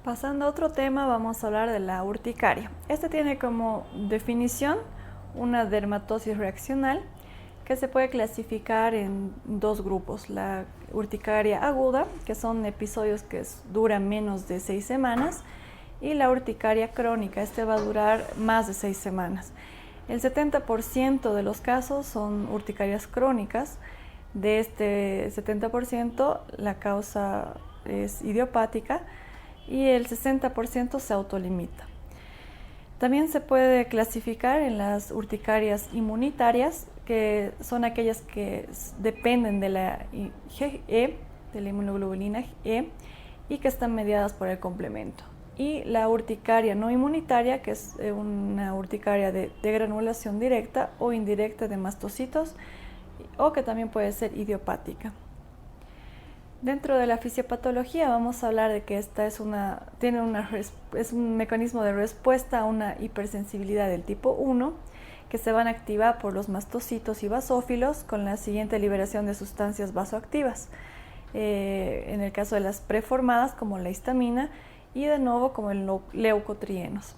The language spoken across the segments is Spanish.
Pasando a otro tema, vamos a hablar de la urticaria. Este tiene como definición una dermatosis reaccional que se puede clasificar en dos grupos. La urticaria aguda, que son episodios que duran menos de 6 semanas, y la urticaria crónica, este va a durar más de 6 semanas. El 70% de los casos son urticarias crónicas. De este 70%, la causa es idiopática y el 60% se autolimita. También se puede clasificar en las urticarias inmunitarias, que son aquellas que dependen de la IgE, de la inmunoglobulina E, y que están mediadas por el complemento. Y la urticaria no inmunitaria, que es una urticaria de granulación directa o indirecta de mastocitos, o que también puede ser idiopática. Dentro de la fisiopatología vamos a hablar de que esta es un mecanismo de respuesta a una hipersensibilidad del tipo 1 que se van a activar por los mastocitos y basófilos con la siguiente liberación de sustancias vasoactivas. En el caso de las preformadas como la histamina y de nuevo como el leucotrienos.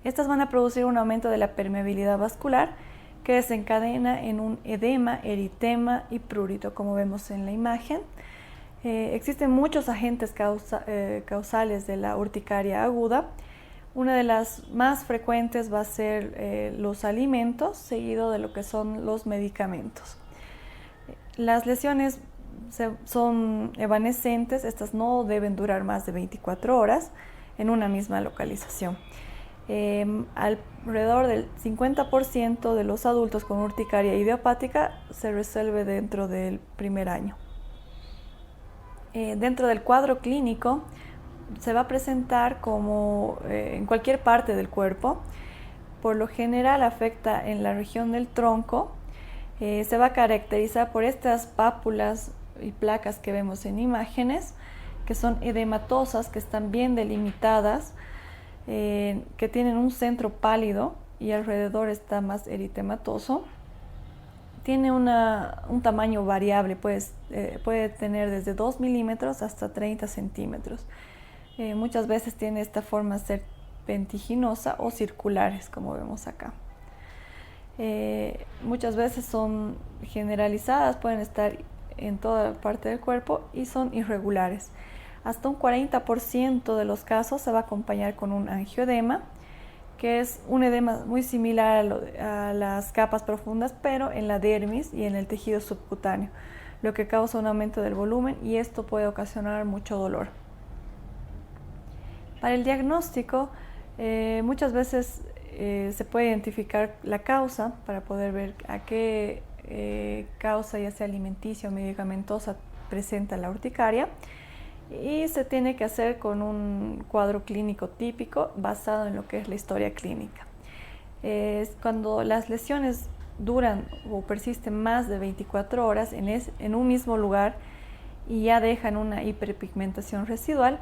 Estas van a producir un aumento de la permeabilidad vascular que desencadena en un edema, eritema y prurito, como vemos en la imagen. Existen muchos agentes causales de la urticaria aguda. Una de las más frecuentes va a ser los alimentos, seguido de lo que son los medicamentos. Las lesiones son evanescentes, estas no deben durar más de 24 horas en una misma localización. Alrededor del 50% de los adultos con urticaria idiopática se resuelve dentro del primer año. Dentro del cuadro clínico se va a presentar como en cualquier parte del cuerpo. Por lo general afecta en la región del tronco. Se va a caracterizar por estas pápulas y placas que vemos en imágenes, que son edematosas, que están bien delimitadas, que tienen un centro pálido y alrededor está más eritematoso. Tiene un tamaño variable, puede tener desde 2 milímetros hasta 30 centímetros. Muchas veces tiene esta forma serpentiginosa o circulares, como vemos acá. Muchas veces son generalizadas, pueden estar en toda parte del cuerpo y son irregulares. Hasta un 40% de los casos se va a acompañar con un angioedema, que es un edema muy similar a las capas profundas, pero en la dermis y en el tejido subcutáneo, lo que causa un aumento del volumen y esto puede ocasionar mucho dolor. Para el diagnóstico, muchas veces se puede identificar la causa para poder ver a qué causa, ya sea alimenticia o medicamentosa, presenta la urticaria. Y se tiene que hacer con un cuadro clínico típico basado en lo que es la historia clínica. Cuando las lesiones duran o persisten más de 24 horas en un mismo lugar y ya dejan una hiperpigmentación residual,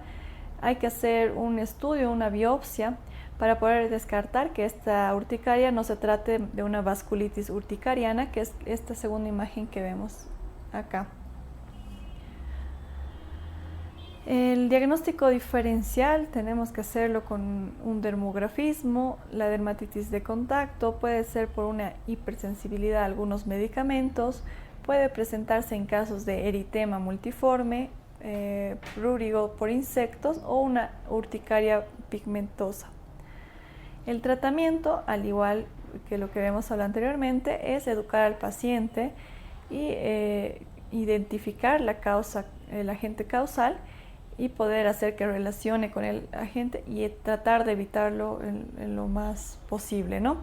hay que hacer un estudio, una biopsia, para poder descartar que esta urticaria no se trate de una vasculitis urticariana, que es esta segunda imagen que vemos acá. El diagnóstico diferencial tenemos que hacerlo con un dermografismo. La dermatitis de contacto puede ser por una hipersensibilidad a algunos medicamentos, puede presentarse en casos de eritema multiforme, prurigo por insectos o una urticaria pigmentosa. El tratamiento, al igual que lo que habíamos hablado anteriormente, es educar al paciente y identificar la causa, el agente causal, y poder hacer que relacione con el agente y tratar de evitarlo en lo más posible, ¿no?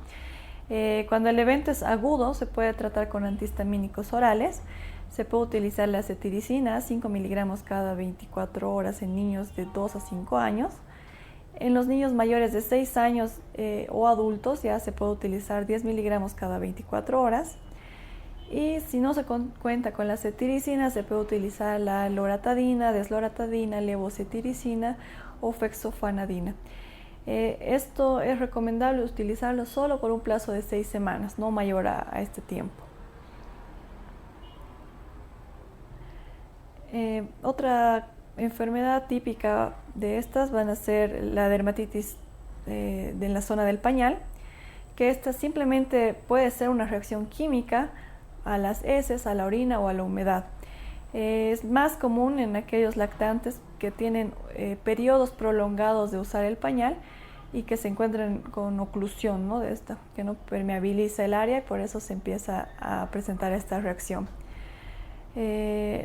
Cuando el evento es agudo, se puede tratar con antihistamínicos orales. Se puede utilizar la cetiricina, 5 miligramos cada 24 horas en niños de 2 a 5 años. En los niños mayores de 6 años o adultos ya se puede utilizar 10 miligramos cada 24 horas. Y si no se cuenta con la cetiricina, se puede utilizar la loratadina, desloratadina, levocetiricina o fexofenadina. Esto es recomendable utilizarlo solo por un plazo de 6 semanas, no mayor a este tiempo. Otra enfermedad típica de estas van a ser la dermatitis de la zona del pañal, que esta simplemente puede ser una reacción química a las heces, a la orina o a la humedad. Es más común en aquellos lactantes que tienen periodos prolongados de usar el pañal y que se encuentran con oclusión, ¿no?, de esta, que no permeabiliza el área y por eso se empieza a presentar esta reacción.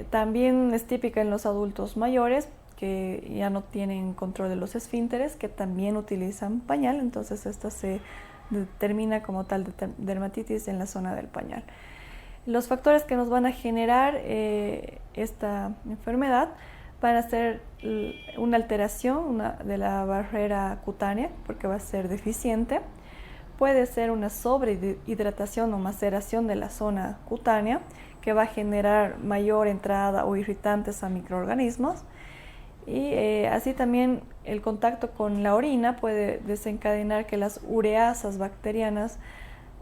También es típica en los adultos mayores que ya no tienen control de los esfínteres, que también utilizan pañal, entonces esta se determina como tal de dermatitis en la zona del pañal. Los factores que nos van a generar esta enfermedad van a ser una alteración de la barrera cutánea, porque va a ser deficiente. Puede ser una sobrehidratación o maceración de la zona cutánea, que va a generar mayor entrada o irritantes a microorganismos. Y así también el contacto con la orina puede desencadenar que las ureasas bacterianas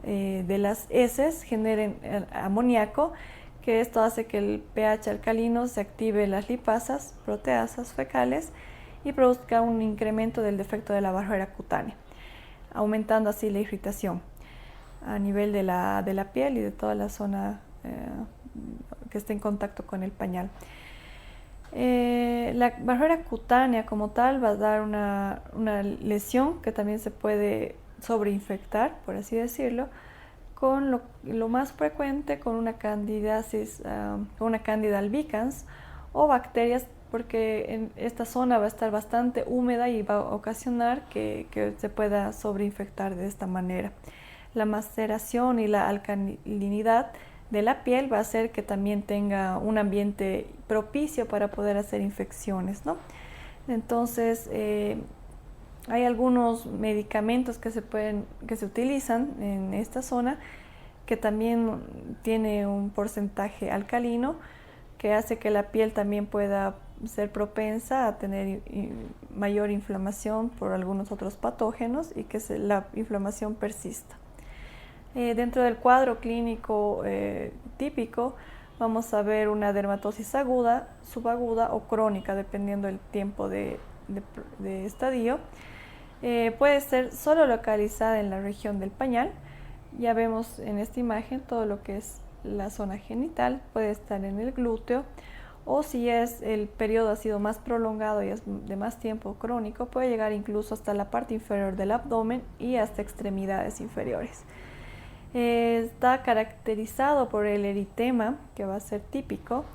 de las heces generen amoníaco, que esto hace que el pH alcalino se active las lipasas, proteasas fecales y produzca un incremento del defecto de la barrera cutánea, aumentando así la irritación a nivel de la piel y de toda la zona que esté en contacto con el pañal. La barrera cutánea como tal va a dar una lesión que también se puede sobreinfectar, por así decirlo, con lo más frecuente con una candidiasis, con una Candida albicans o bacterias, porque en esta zona va a estar bastante húmeda y va a ocasionar que se pueda sobreinfectar de esta manera. La maceración y la alcalinidad de la piel va a hacer que también tenga un ambiente propicio para poder hacer infecciones, ¿no? Entonces, hay algunos medicamentos que se utilizan en esta zona que también tiene un porcentaje alcalino que hace que la piel también pueda ser propensa a tener mayor inflamación por algunos otros patógenos y que la inflamación persista. Dentro del cuadro clínico típico vamos a ver una dermatosis aguda, subaguda o crónica, dependiendo del tiempo de estadio. Puede ser solo localizada en la región del pañal. Ya vemos en esta imagen todo lo que es la zona genital, puede estar en el glúteo, o si el periodo ha sido más prolongado y es de más tiempo crónico, puede llegar incluso hasta la parte inferior del abdomen y hasta extremidades inferiores. Está caracterizado por el eritema, que va a ser típico,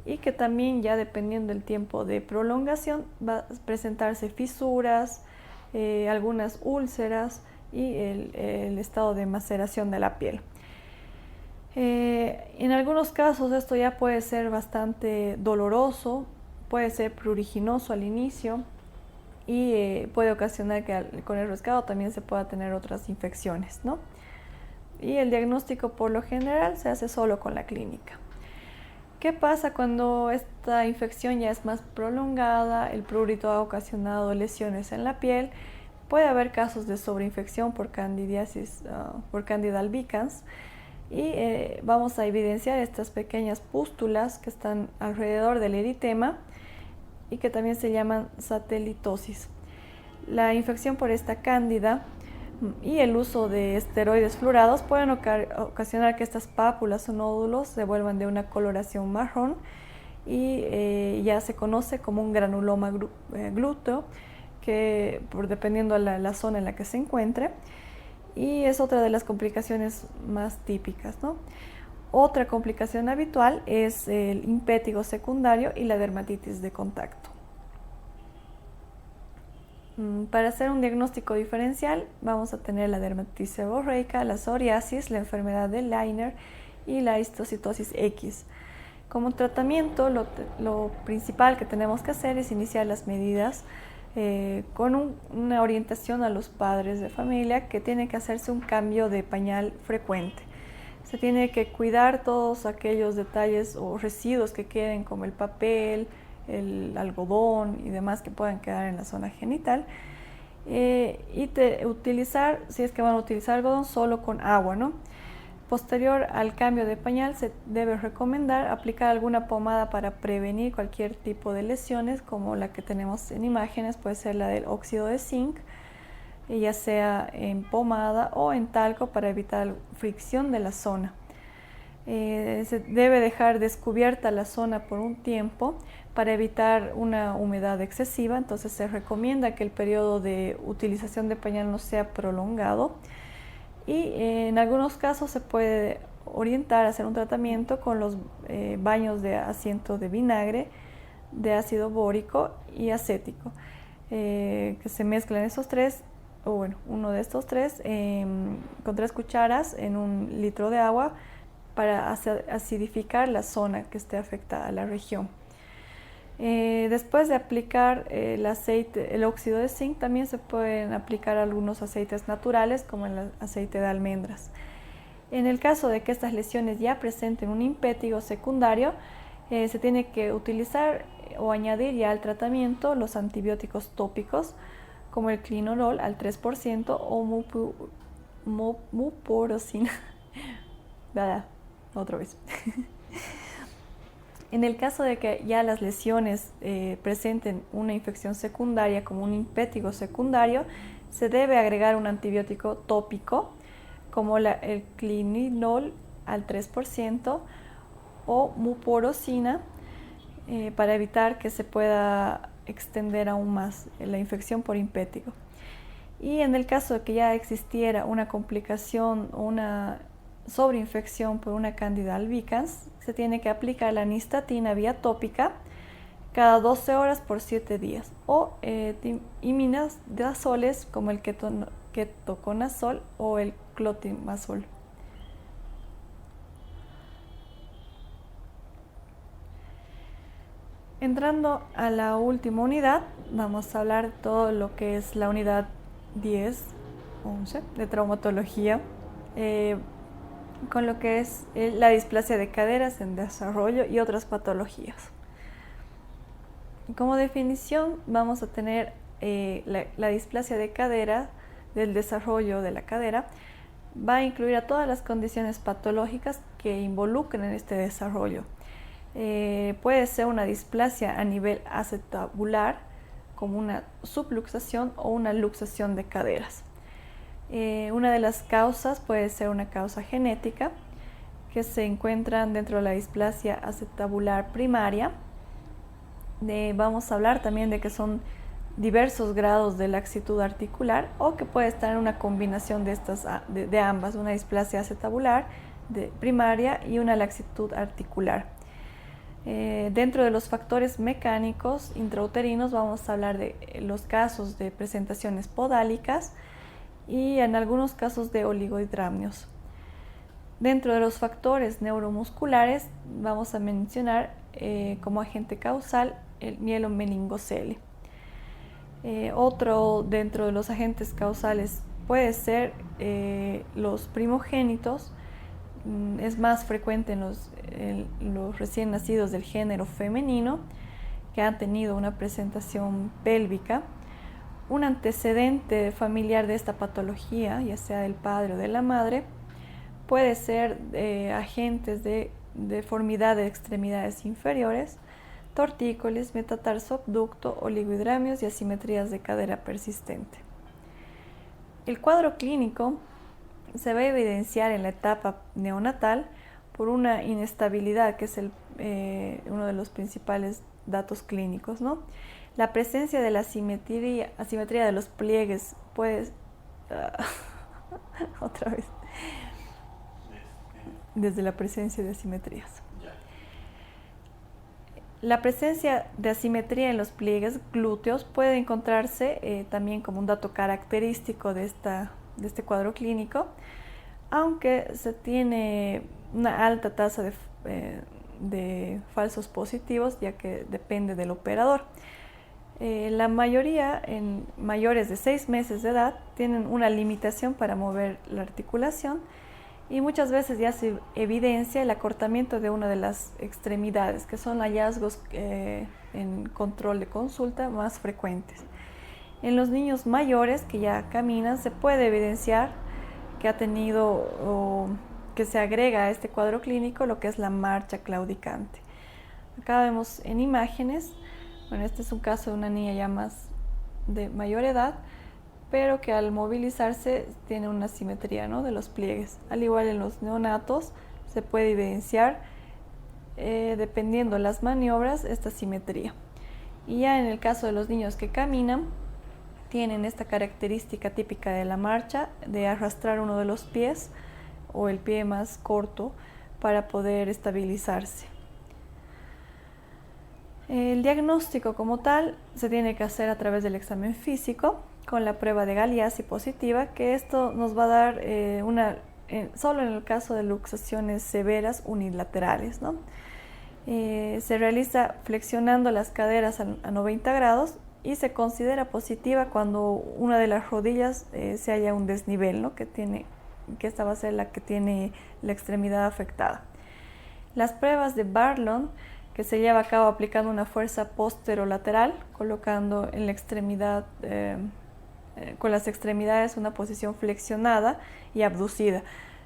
y que también ya dependiendo del tiempo de prolongación va a presentarse fisuras, algunas úlceras y el estado de maceración de la piel. En algunos casos esto ya puede ser bastante doloroso, puede ser pruriginoso al inicio y puede ocasionar que con el rascado también se pueda tener otras infecciones, ¿no? Y el diagnóstico por lo general se hace solo con la clínica. ¿Qué pasa cuando esta infección ya es más prolongada? El prurito ha ocasionado lesiones en la piel. Puede haber casos de sobreinfección por candidiasis, por Candida albicans, y vamos a evidenciar estas pequeñas pústulas que están alrededor del eritema y que también se llaman satelitosis. La infección por esta cándida y el uso de esteroides fluorados pueden ocasionar que estas pápulas o nódulos se vuelvan de una coloración marrón y ya se conoce como un granuloma glúteo, que dependiendo de la zona en la que se encuentre, y es otra de las complicaciones más típicas, ¿no? Otra complicación habitual es el impétigo secundario y la dermatitis de contacto. Para hacer un diagnóstico diferencial vamos a tener la dermatitis seborreica, la psoriasis, la enfermedad de Leiner y la histocitosis X. Como tratamiento, lo principal que tenemos que hacer es iniciar las medidas con una orientación a los padres de familia que tiene que hacerse un cambio de pañal frecuente. Se tiene que cuidar todos aquellos detalles o residuos que queden, como el papel, el algodón y demás que puedan quedar en la zona genital, y utilizar, si es que van a utilizar algodón, solo con agua, ¿no? Posterior al cambio de pañal se debe recomendar aplicar alguna pomada para prevenir cualquier tipo de lesiones, como la que tenemos en imágenes, puede ser la del óxido de zinc, ya sea en pomada o en talco para evitar fricción de la zona. Se debe dejar descubierta la zona por un tiempo para evitar una humedad excesiva, entonces se recomienda que el periodo de utilización de pañal no sea prolongado y en algunos casos se puede orientar a hacer un tratamiento con los baños de asiento de vinagre, de ácido bórico y acético, que se mezclan esos tres, o bueno, uno de estos tres, con 3 cucharas en 1 litro de agua para acidificar la zona que esté afectada, la región. Después de aplicar el óxido de zinc, también se pueden aplicar algunos aceites naturales, como el aceite de almendras. En el caso de que estas lesiones ya presenten un impétigo secundario, se tiene que utilizar o añadir ya al tratamiento los antibióticos tópicos, como el clinolol al 3% o mupirocina. Otra vez. En el caso de que ya las lesiones presenten una infección secundaria como un impétigo secundario, se debe agregar un antibiótico tópico como el clinolol al 3% o mupirocina para evitar que se pueda extender aún más la infección por impétigo. Y en el caso de que ya existiera una complicación o una sobreinfección por una Candida albicans, se tiene que aplicar la nistatina vía tópica cada 12 horas por 7 días o imidazoles como el ketoconazol o el clotimazol. Entrando a la última unidad, vamos a hablar de todo lo que es la unidad 10-11 de traumatología, con lo que es la displasia de caderas en desarrollo y otras patologías. Como definición vamos a tener la displasia de cadera del desarrollo de la cadera. Va a incluir a todas las condiciones patológicas que involucren en este desarrollo. Puede ser una displasia a nivel acetabular, como una subluxación o una luxación de caderas. Una de las causas puede ser una causa genética, que se encuentran dentro de la displasia acetabular primaria. Vamos a hablar también de que son diversos grados de laxitud articular o que puede estar en una combinación de ambas, una displasia acetabular primaria y una laxitud articular. Dentro de los factores mecánicos intrauterinos vamos a hablar de los casos de presentaciones podálicas y en algunos casos de oligohidramnios. Dentro de los factores neuromusculares vamos a mencionar como agente causal el mielomeningocele. Otro dentro de los agentes causales puede ser los primogénitos. Es más frecuente en los recién nacidos del género femenino que han tenido una presentación pélvica. Un antecedente familiar de esta patología, ya sea del padre o de la madre, puede ser agentes de deformidad de extremidades inferiores, tortícolis, metatarsoabducto, oligohidramnios y asimetrías de cadera persistente. El cuadro clínico se va a evidenciar en la etapa neonatal por una inestabilidad, que es uno de los principales datos clínicos, ¿no? La presencia de la asimetría de los pliegues puede... otra vez. Desde la presencia de asimetrías. La presencia de asimetría en los pliegues glúteos puede encontrarse también como un dato característico de este cuadro clínico, aunque se tiene una alta tasa de falsos positivos, ya que depende del operador. La mayoría en mayores de 6 meses de edad tienen una limitación para mover la articulación y muchas veces ya se evidencia el acortamiento de una de las extremidades, que son hallazgos en control de consulta más frecuentes. En los niños mayores que ya caminan se puede evidenciar que que se agrega a este cuadro clínico lo que es la marcha claudicante. Acá vemos en imágenes, bueno, este es un caso de una niña ya más de mayor edad, pero que al movilizarse tiene una simetría, ¿no?, de los pliegues. Al igual en los neonatos se puede evidenciar, dependiendo de las maniobras, esta simetría. Y ya en el caso de los niños que caminan, tienen esta característica típica de la marcha, de arrastrar uno de los pies o el pie más corto para poder estabilizarse. El diagnóstico como tal se tiene que hacer a través del examen físico con la prueba de Galeazzi positiva, que esto nos va a dar solo en el caso de luxaciones severas unilaterales, ¿no? Se realiza flexionando las caderas a 90 grados y se considera positiva cuando una de las rodillas se halla un desnivel, ¿no?, que esta va a ser la que tiene la extremidad afectada. Las pruebas de Barlon, que se lleva a cabo aplicando una fuerza posterolateral, colocando en la extremidad, con las extremidades una posición flexionada y abducida.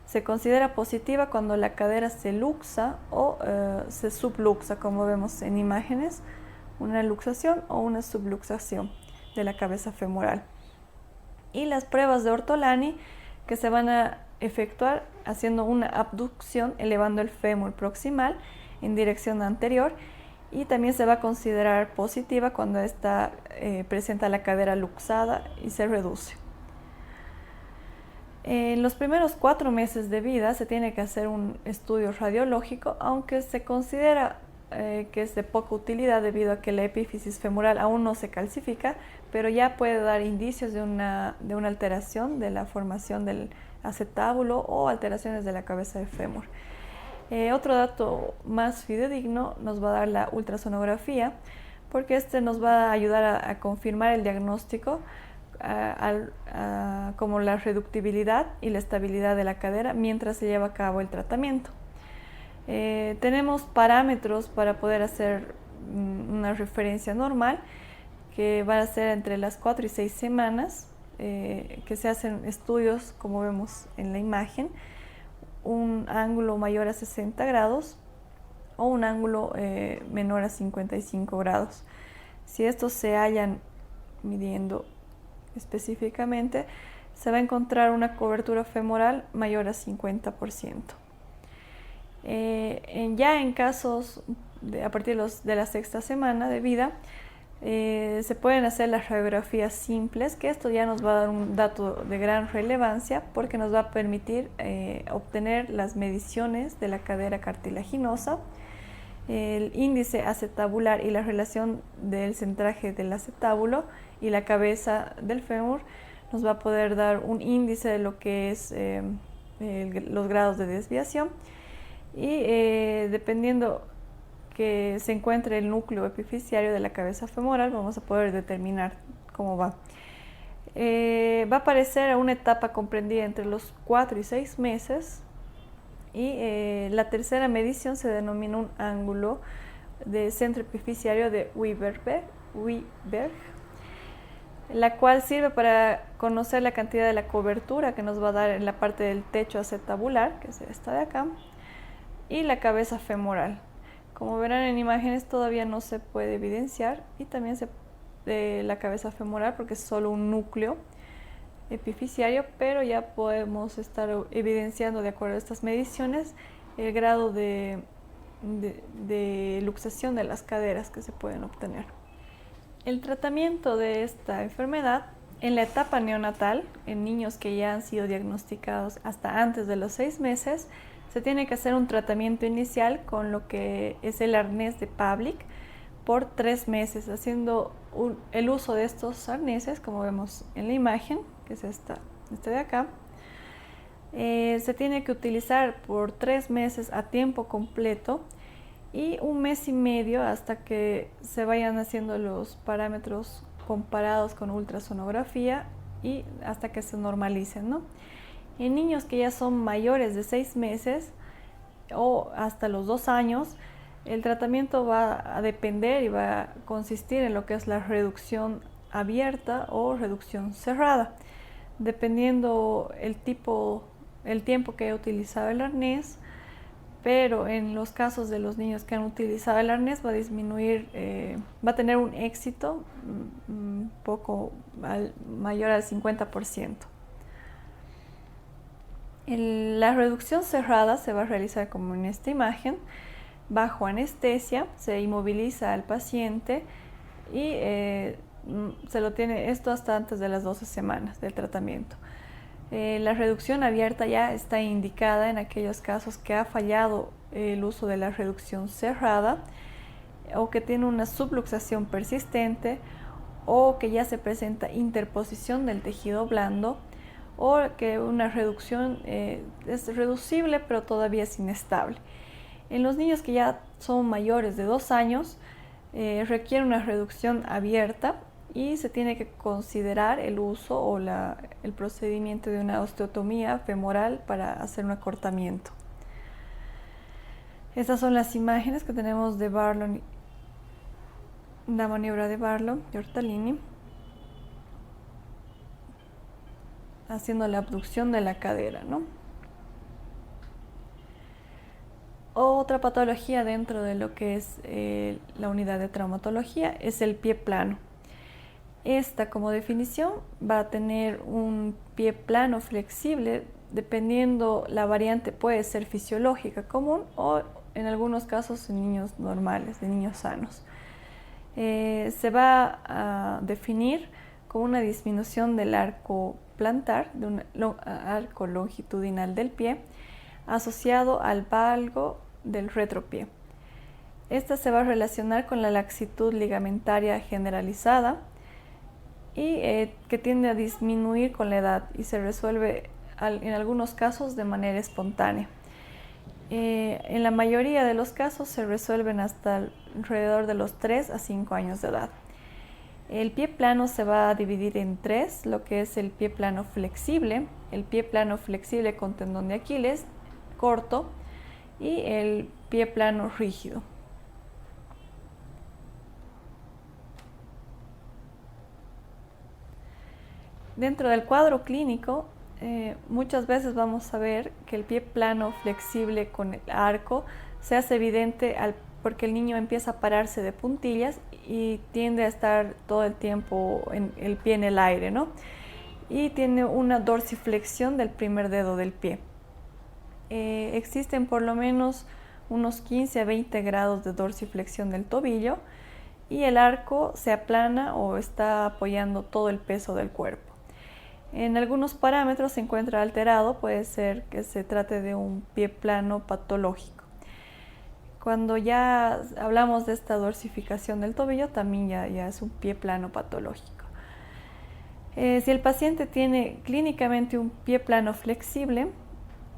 Se considera positiva cuando la cadera se luxa o se subluxa, como vemos en imágenes, una luxación o una subluxación de la cabeza femoral. Y las pruebas de Ortolani, que se van a efectuar haciendo una abducción, elevando el fémur proximal en dirección anterior, y también se va a considerar positiva cuando esta presenta la cadera luxada y se reduce. En los primeros 4 meses de vida se tiene que hacer un estudio radiológico, aunque se considera que es de poca utilidad debido a que la epífisis femoral aún no se calcifica, pero ya puede dar indicios de una alteración de la formación del acetábulo o alteraciones de la cabeza de fémur. Otro dato más fidedigno nos va a dar la ultrasonografía, porque este nos va a ayudar a confirmar el diagnóstico como la reductibilidad y la estabilidad de la cadera mientras se lleva a cabo el tratamiento. Tenemos parámetros para poder hacer una referencia normal, que va a ser entre las 4 y 6 semanas, que se hacen estudios, como vemos en la imagen, un ángulo mayor a 60 grados o un ángulo menor a 55 grados. Si estos se hallan midiendo específicamente, se va a encontrar una cobertura femoral mayor a 50%. Ya en casos a partir de la 6ª semana de vida, se pueden hacer las radiografías simples, que esto ya nos va a dar un dato de gran relevancia porque nos va a permitir obtener las mediciones de la cadera cartilaginosa, el índice acetabular y la relación del centraje del acetábulo y la cabeza del fémur. Nos va a poder dar un índice de lo que es los grados de desviación, y dependiendo que se encuentre el núcleo epifisiario de la cabeza femoral, vamos a poder determinar cómo va. Va a aparecer a una etapa comprendida entre los 4 y 6 meses, y la tercera medición se denomina un ángulo de centro epifisiario de Wieberg, la cual sirve para conocer la cantidad de la cobertura que nos va a dar en la parte del techo acetabular, que es esta de acá, y la cabeza femoral. Como verán en imágenes, todavía no se puede evidenciar, y también la cabeza femoral, porque es solo un núcleo epifisiario, pero ya podemos estar evidenciando, de acuerdo a estas mediciones, el grado de luxación de las caderas que se pueden obtener. El tratamiento de esta enfermedad en la etapa neonatal, en niños que ya han sido diagnosticados hasta antes de los 6 meses, se tiene que hacer un tratamiento inicial con lo que es el arnés de Pavlik por 3 meses, haciendo el uso de estos arneses, como vemos en la imagen, que es este de acá. Se tiene que utilizar por 3 meses a tiempo completo y 1 mes y medio hasta que se vayan haciendo los parámetros comparados con ultrasonografía y hasta que se normalicen, ¿no? En niños que ya son mayores de 6 meses o hasta los 2 años, el tratamiento va a depender y va a consistir en lo que es la reducción abierta o reducción cerrada. Dependiendo el tipo el tiempo que he utilizado el arnés, pero en los casos de los niños que han utilizado el arnés va a disminuir, va a tener un éxito un poco mayor al 50%. La reducción cerrada se va a realizar como en esta imagen, bajo anestesia, se inmoviliza al paciente y se lo tiene esto hasta antes de las 12 semanas del tratamiento. La reducción abierta ya está indicada en aquellos casos que ha fallado el uso de la reducción cerrada o que tiene una subluxación persistente o que ya se presenta interposición del tejido blando o que una reducción es reducible pero todavía es inestable. En los niños que ya son mayores de 2 años requiere una reducción abierta y se tiene que considerar el uso o el procedimiento de una osteotomía femoral para hacer un acortamiento. Estas son las imágenes que tenemos de Barlow, la maniobra de Barlow y Ortolini, haciendo la abducción de la cadera, ¿no? Otra patología dentro de lo que es la unidad de traumatología es el pie plano. Esta, como definición, va a tener un pie plano flexible, dependiendo la variante puede ser fisiológica común o en algunos casos en niños normales, de niños sanos. Se va a definir como una disminución del arco plantar, de un arco longitudinal del pie, asociado al valgo del retropié. Esta se va a relacionar con la laxitud ligamentaria generalizada y que tiende a disminuir con la edad y se resuelve en algunos casos de manera espontánea. En la mayoría de los casos se resuelven hasta alrededor de los 3 a 5 años de edad. El pie plano se va a dividir en 3, lo que es el pie plano flexible, el pie plano flexible con tendón de Aquiles corto y el pie plano rígido. Dentro del cuadro clínico, muchas veces vamos a ver que el pie plano flexible con el arco se hace evidente porque el niño empieza a pararse de puntillas y tiende a estar todo el tiempo el pie en el aire, ¿no? Y tiene una dorsiflexión del primer dedo del pie. Existen por lo menos unos 15 a 20 grados de dorsiflexión del tobillo y el arco se aplana o está apoyando todo el peso del cuerpo. En algunos parámetros se encuentra alterado, puede ser que se trate de un pie plano patológico. Cuando ya hablamos de esta dorsificación del tobillo, también ya es un pie plano patológico. Si el paciente tiene clínicamente un pie plano flexible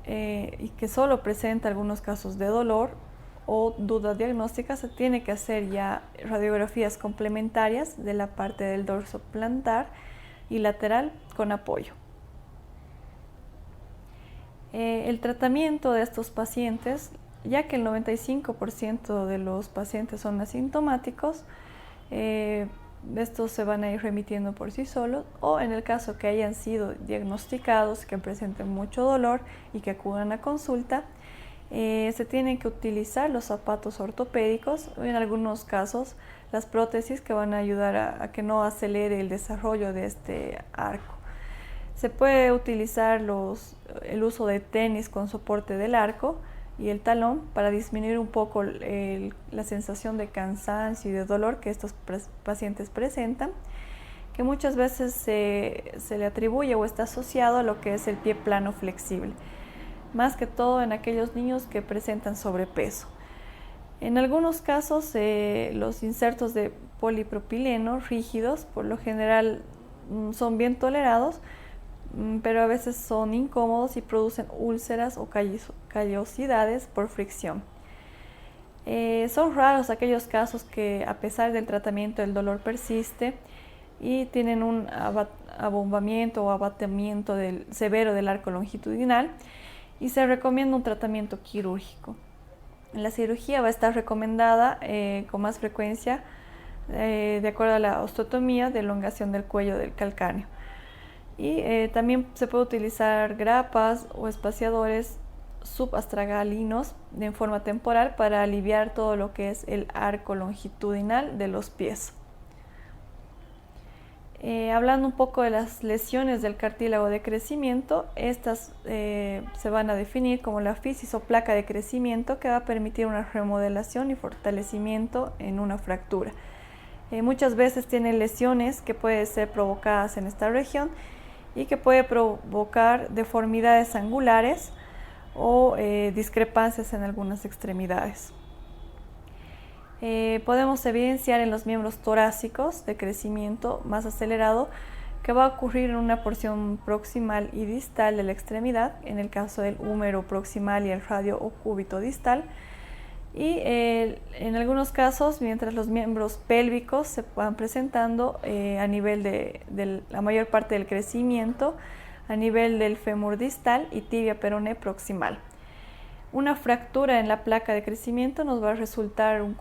y que solo presenta algunos casos de dolor o duda diagnóstica, se tiene que hacer ya radiografías complementarias de la parte del dorso plantar y lateral con apoyo. El tratamiento de estos pacientes, ya que el 95% de los pacientes son asintomáticos, estos se van a ir remitiendo por sí solos o en el caso que hayan sido diagnosticados, que presenten mucho dolor y que acudan a consulta, se tienen que utilizar los zapatos ortopédicos o en algunos casos las prótesis que van a ayudar a que no acelere el desarrollo de este arco. Se puede utilizar el uso de tenis con soporte del arco y el talón para disminuir un poco la sensación de cansancio y de dolor que estos pacientes presentan, que muchas veces se le atribuye o está asociado a lo que es el pie plano flexible, más que todo en aquellos niños que presentan sobrepeso. En algunos casos los insertos de polipropileno rígidos por lo general son bien tolerados, pero a veces son incómodos y producen úlceras o callosidades por fricción. Son raros aquellos casos que a pesar del tratamiento el dolor persiste y tienen un abombamiento o abatimiento severo del arco longitudinal y se recomienda un tratamiento quirúrgico. La cirugía va a estar recomendada con más frecuencia de acuerdo a la osteotomía de elongación del cuello del calcáneo. Y también se puede utilizar grapas o espaciadores subastragalinos en forma temporal para aliviar todo lo que es el arco longitudinal de los pies. Hablando un poco de las lesiones del cartílago de crecimiento, estas se van a definir como la fisis o placa de crecimiento, que va a permitir una remodelación y fortalecimiento en una fractura. Muchas veces tienen lesiones que pueden ser provocadas en esta región y que puede provocar deformidades angulares o discrepancias en algunas extremidades. Podemos evidenciar en los miembros torácicos de crecimiento más acelerado que va a ocurrir en una porción proximal y distal de la extremidad, en el caso del húmero proximal y el radio o cúbito distal. Y en algunos casos, mientras los miembros pélvicos se van presentando a nivel de la mayor parte del crecimiento, a nivel del fémur distal y tibia peroné proximal. Una fractura en la placa de crecimiento nos va a resultar un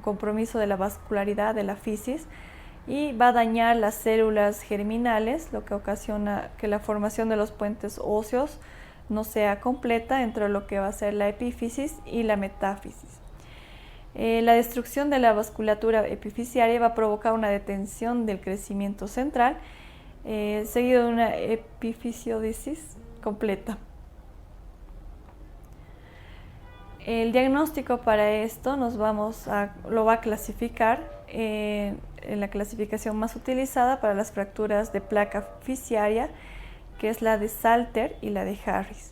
compromiso de la vascularidad de la fisis y va a dañar las células germinales, lo que ocasiona que la formación de los puentes óseos no sea completa entre lo que va a ser la epífisis y la metáfisis. La destrucción de la vasculatura epifisiaria va a provocar una detención del crecimiento central, seguido de una epifisiodisis completa. El diagnóstico para esto lo va a clasificar en la clasificación más utilizada para las fracturas de placa fisiaria, que es la de Salter y la de Harris,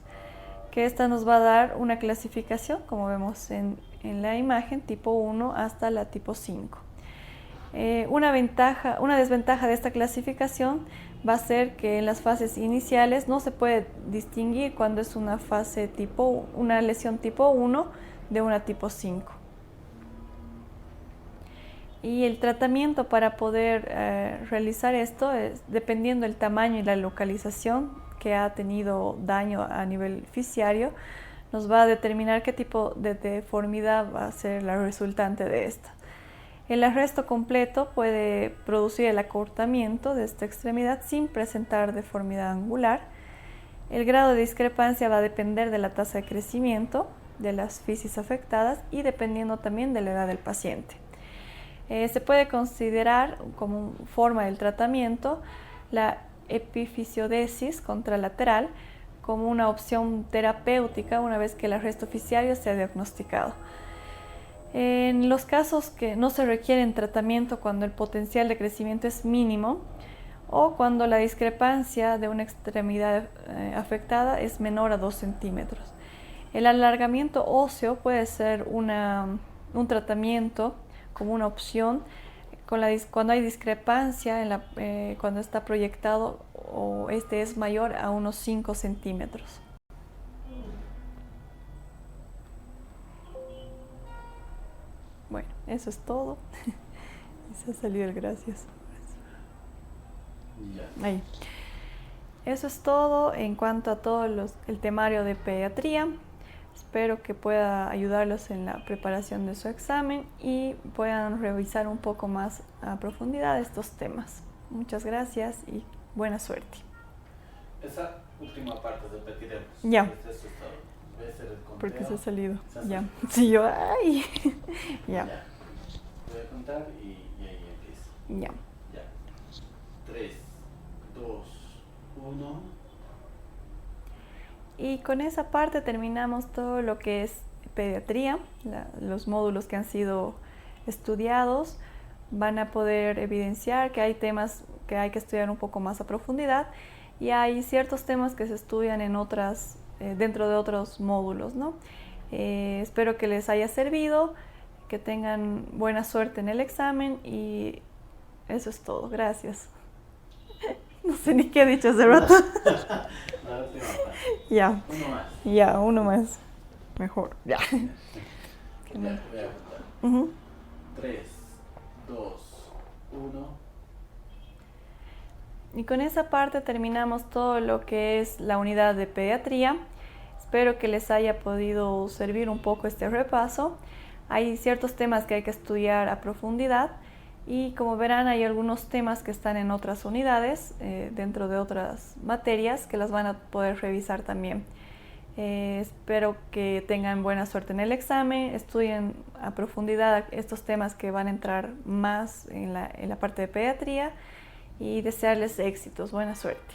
que esta nos va a dar una clasificación, como vemos en la imagen, tipo 1 hasta la tipo 5. Una desventaja de esta clasificación va a ser que en las fases iniciales no se puede distinguir cuando es una lesión tipo 1 de una tipo 5. Y el tratamiento para poder realizar esto es dependiendo del tamaño y la localización que ha tenido daño a nivel fisiario, nos va a determinar qué tipo de deformidad va a ser la resultante de esta. El arresto completo puede producir el acortamiento de esta extremidad sin presentar deformidad angular. El grado de discrepancia va a depender de la tasa de crecimiento de las fisis afectadas y dependiendo también de la edad del paciente. Se puede considerar como forma del tratamiento la epifisiodesis contralateral como una opción terapéutica una vez que el arresto fisiario se ha diagnosticado. En los casos que no se requieren tratamiento cuando el potencial de crecimiento es mínimo o cuando la discrepancia de una extremidad afectada es menor a 2 centímetros. El alargamiento óseo puede ser un tratamiento como una opción cuando hay discrepancia cuando está proyectado o este es mayor a unos 5 centímetros. Bueno, eso es todo. Se ha salido el gracias. Ahí. Eso es todo en cuanto a todo el temario de pediatría. Espero que pueda ayudarlos en la preparación de su examen y puedan revisar un poco más a profundidad estos temas. Muchas gracias y buena suerte. Esa última parte repetiremos. Ya. Eso es todo. ¿Ves el conteo? Porque se ha salido. Ya. Sí, yo, ay. Ya. Voy a contar y ahí empieza. Ya. 3, 2, 1. Y con esa parte terminamos todo lo que es pediatría. Los módulos que han sido estudiados van a poder evidenciar que hay temas que hay que estudiar un poco más a profundidad y hay ciertos temas que se estudian dentro de otros módulos, ¿no? Espero que les haya servido, que tengan buena suerte en el examen y eso es todo. Gracias. No sé ni qué he dicho hace rato. La última parte. Ya. Uno más. Ya, uno más. Mejor. Ya. Ya, voy a contar. 3, 2, 1. Y con esa parte terminamos todo lo que es la unidad de pediatría. Espero que les haya podido servir un poco este repaso. Hay ciertos temas que hay que estudiar a profundidad Y como verán, hay algunos temas que están en otras unidades, dentro de otras materias, que las van a poder revisar también. Espero que tengan buena suerte en el examen, estudien a profundidad estos temas que van a entrar más en la parte de pediatría y desearles éxitos. Buena suerte.